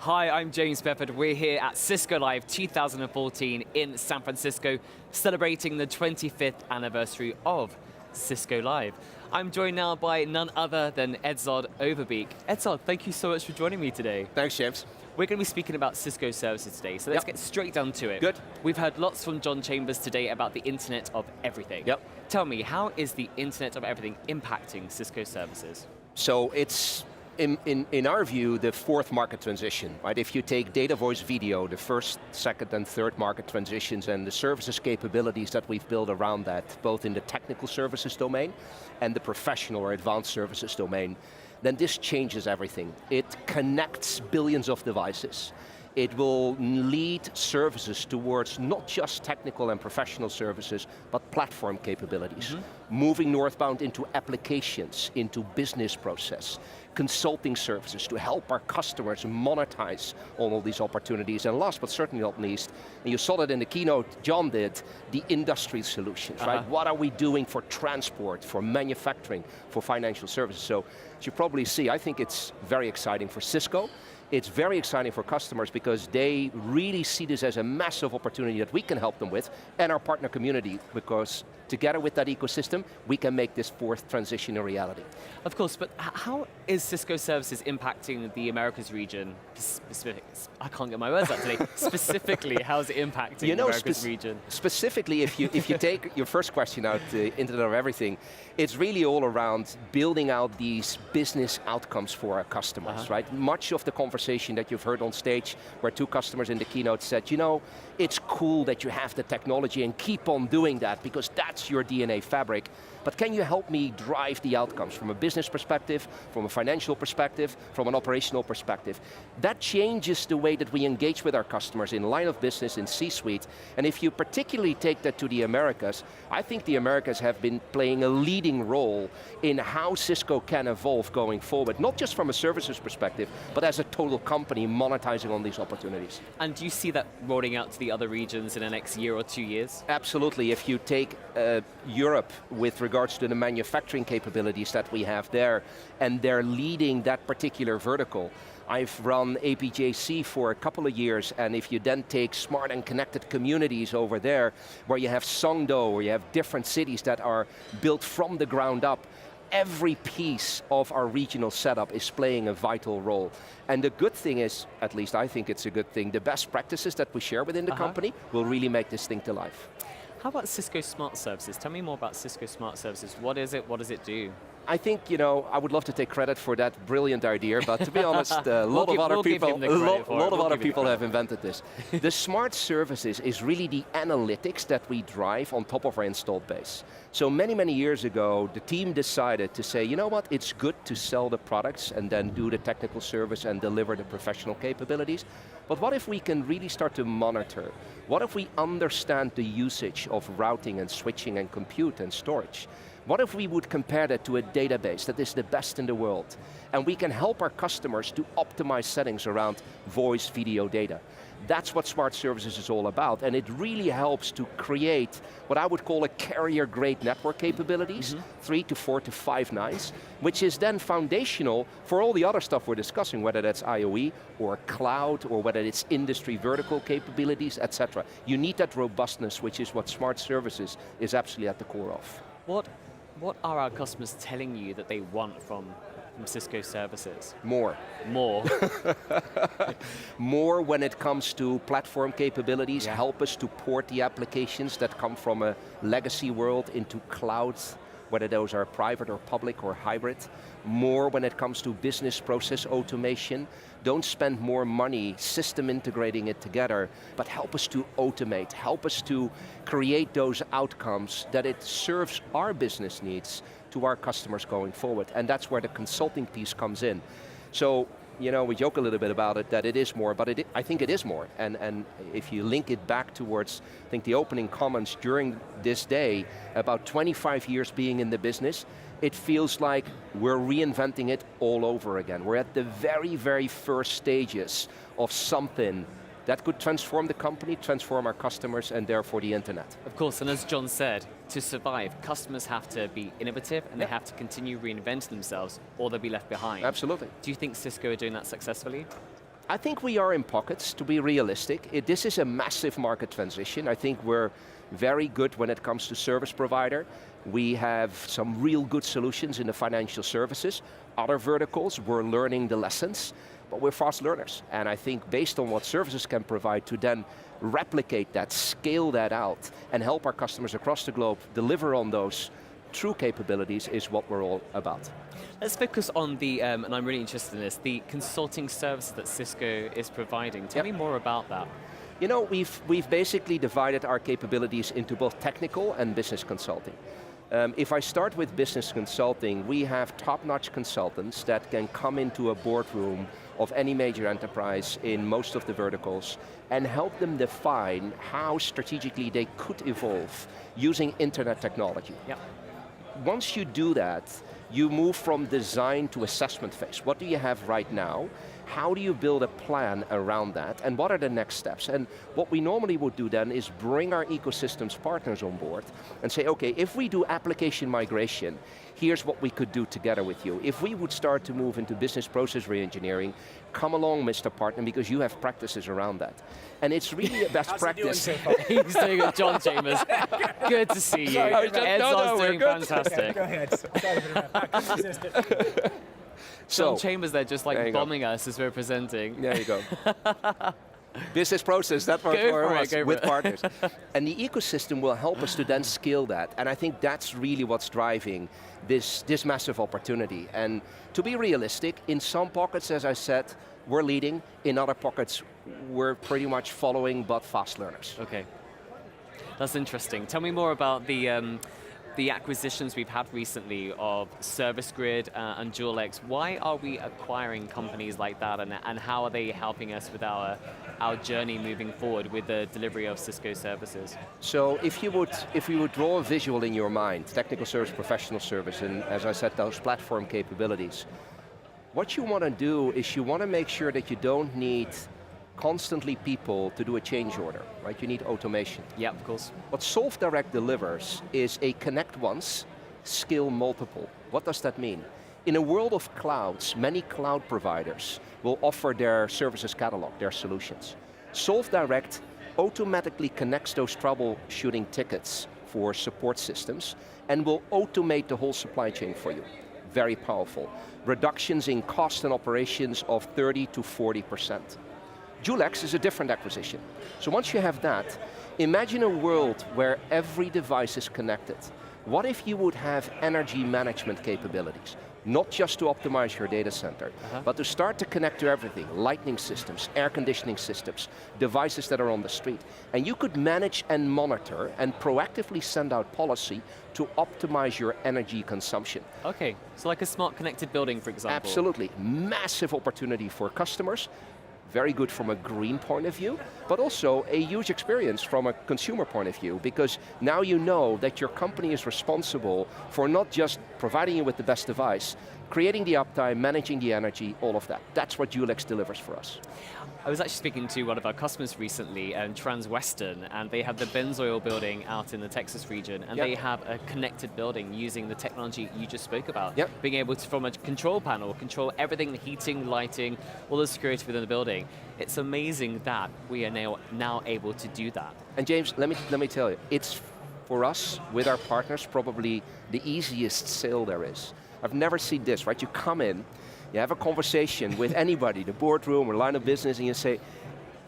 Hi, I'm James Bedford. We're here at Cisco Live 2014 in San Francisco, celebrating the 25th anniversary of Cisco Live. I'm joined now by none other than Edzard Overbeek. Edzard, thank you so much for joining me today. Thanks, James. We're going to be speaking about Cisco services today, so let's get straight down to it. Good. We've heard lots from John Chambers today about the Internet of Everything. Yep. Tell me, how is the Internet of Everything impacting Cisco services? So it's, in our view, the fourth market transition, right? If you take data, voice, video, the first, second, and third market transitions and the services capabilities that we've built around that, both in the technical services domain and the professional or advanced services domain, then this changes everything. It connects billions of devices. It will lead services towards not just technical and professional services, but platform capabilities. Moving northbound into applications, into business process, consulting services to help our customers monetize on all these opportunities. And last but certainly not least, and you saw that in the keynote John did, the industry solutions, right? What are we doing for transport, for manufacturing, for financial services? So as you probably see, I think it's very exciting for Cisco. It's very exciting for customers because they really see this as a massive opportunity that we can help them with, and our partner community, because together with that ecosystem, we can make this fourth transition a reality. Of course, but how is Cisco services impacting the Americas region? I can't get my words out today. Specifically, how is it impacting the Americas region? Specifically, if you take your first question out, the Internet of Everything, it's really all around building out these business outcomes for our customers, right? Much of the conversation that you've heard on stage, where two customers in the keynote said, you know, it's cool that you have the technology and keep on doing that because that's your DNA fabric, but can you help me drive the outcomes from a business perspective, from a financial perspective, from an operational perspective? That changes the way that we engage with our customers in line of business, in C-suite, and if you particularly take that to the Americas, I think the Americas have been playing a leading role in how Cisco can evolve going forward, not just from a services perspective, but as a total company monetizing on these opportunities. And do you see that rolling out to the other regions in the next year or 2 years? Absolutely. If you take Europe with regards to the manufacturing capabilities that we have there, and they're leading that particular vertical. I've run APJC for a couple of years, and if you then take smart and connected communities over there, where you have Songdo, where you have different cities that are built from the ground up, every piece of our regional setup is playing a vital role. And the good thing is, at least I think it's a good thing, the best practices that we share within the company will really make this thing to life. How about Cisco Smart Services? Tell me more about Cisco Smart Services. What is it? What does it do? I think, you know, I would love to take credit for that brilliant idea, but to be honest, a lot of other people have invented this. The smart services is really the analytics that we drive on top of our installed base. So many, many years ago, the team decided to say, you know what, it's good to sell the products and then do the technical service and deliver the professional capabilities, but what if we can really start to monitor? What if we understand the usage of routing and switching and compute and storage? What if we would compare that to a database that is the best in the world, and we can help our customers to optimize settings around voice, video, data? That's what smart services is all about, and it really helps to create what I would call a carrier-grade network capabilities, 3 to 4 to 5 nines, which is then foundational for all the other stuff we're discussing, whether that's IoE or cloud, or whether it's industry vertical capabilities, etc. You need that robustness, which is what smart services is absolutely at the core of. What are our customers telling you that they want from Cisco services? More. More? More when it comes to platform capabilities, help us to port the applications that come from a legacy world into clouds, whether those are private or public or hybrid. More when it comes to business process automation. Don't spend more money system integrating it together, but help us to automate, help us to create those outcomes that it serves our business needs to our customers going forward. And that's where the consulting piece comes in. So, you know, we joke a little bit about it, that it is more, but I think it is more. And if you link it back towards, I think the opening comments during this day, about 25 years being in the business, it feels like we're reinventing it all over again. We're at the very, very first stages of something that could transform the company, transform our customers, and therefore the internet. Of course, and as John said, to survive, customers have to be innovative and they have to continue reinventing themselves or they'll be left behind. Absolutely. Do you think Cisco are doing that successfully? I think we are in pockets, to be realistic. This is a massive market transition. I think we're very good when it comes to service provider. We have some real good solutions in the financial services. Other verticals, we're learning the lessons, but we're fast learners. And I think based on what services can provide to then replicate that, scale that out, and help our customers across the globe deliver on those true capabilities is what we're all about. Let's focus on the, and I'm really interested in this, the consulting service that Cisco is providing. Tell me more about that. You know, we've basically divided our capabilities into both technical and business consulting. If I start with business consulting, we have top-notch consultants that can come into a boardroom of any major enterprise in most of the verticals and help them define how strategically they could evolve using internet technology. Yep. Once you do that, you move from design to assessment phase. What do you have right now? How do you build a plan around that? And what are the next steps? And what we normally would do then is bring our ecosystems partners on board and say, okay, if we do application migration, here's what we could do together with you. If we would start to move into business process reengineering, come along, Mr. Partner, because you have practices around that. And it's really a best practice. He's doing it, John Chambers. Good to see you. Edzard's doing fantastic. Go ahead. Sorry for the John Chambers there just like bombing us as we're presenting. There you go. Business process, that's what for us, with partners. And the ecosystem will help us to then scale that. And I think that's really what's driving this massive opportunity. And to be realistic, in some pockets, as I said, we're leading. In other pockets, we're pretty much following, but fast learners. Okay, that's interesting. Tell me more about the acquisitions we've had recently of Service Grid and Dualex. Why are we acquiring companies like that, and how are they helping us with our journey moving forward with the delivery of Cisco services? So if you would draw a visual in your mind, technical service, professional service, and as I said, those platform capabilities, what you want to do is you want to make sure that you don't need constantly people to do a change order, right? You need automation. Yeah, of course. What SolveDirect delivers is a connect once, scale multiple. What does that mean? In a world of clouds, many cloud providers will offer their services catalog, their solutions. SolveDirect automatically connects those troubleshooting tickets for support systems and will automate the whole supply chain for you. Very powerful. Reductions in cost and operations of 30 to 40%. Dualex is a different acquisition. So once you have that, imagine a world where every device is connected. What if you would have energy management capabilities? Not just to optimize your data center, but to start to connect to everything, lighting systems, air conditioning systems, devices that are on the street. And you could manage and monitor and proactively send out policy to optimize your energy consumption. Okay, so like a smart connected building, for example. Absolutely, massive opportunity for customers. Very good from a green point of view, but also a huge experience from a consumer point of view, because now you know that your company is responsible for not just providing you with the best device, creating the uptime, managing the energy, all of that. That's what Dualex delivers for us. I was actually speaking to one of our customers recently, Transwestern, and they have the Benzoil building out in the Texas region, and they have a connected building using the technology you just spoke about. Being able to, from a control panel, control everything, the heating, lighting, all the security within the building. It's amazing that we are now able to do that. And James, let me tell you, it's for us, with our partners, probably the easiest sale there is. I've never seen this, right? You come in, you have a conversation with anybody, the boardroom or line of business, and you say,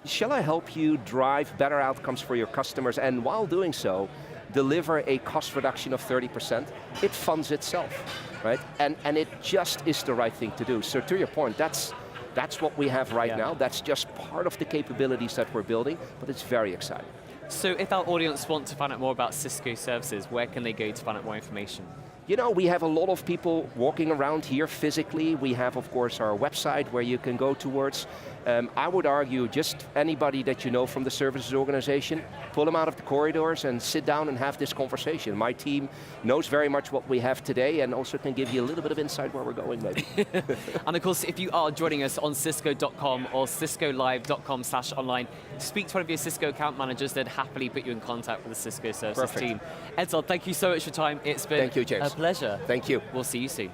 shall I help you drive better outcomes for your customers, and while doing so, deliver a cost reduction of 30%? It funds itself, right? And it just is the right thing to do. So to your point, that's what we have right now. That's just part of the capabilities that we're building, but it's very exciting. So if our audience want to find out more about Cisco services, where can they go to find out more information? You know, we have a lot of people walking around here physically. We have, of course, our website where you can go towards. I would argue just anybody that you know from the services organization, pull them out of the corridors and sit down and have this conversation. My team knows very much what we have today and also can give you a little bit of insight where we're going, maybe. And of course, if you are joining us on cisco.com or ciscolive.com/online, speak to one of your Cisco account managers, they'd happily put you in contact with the Cisco services team. Edzard, thank you so much for your time. It's been thank you, James. a pleasure. Thank you. We'll see you soon.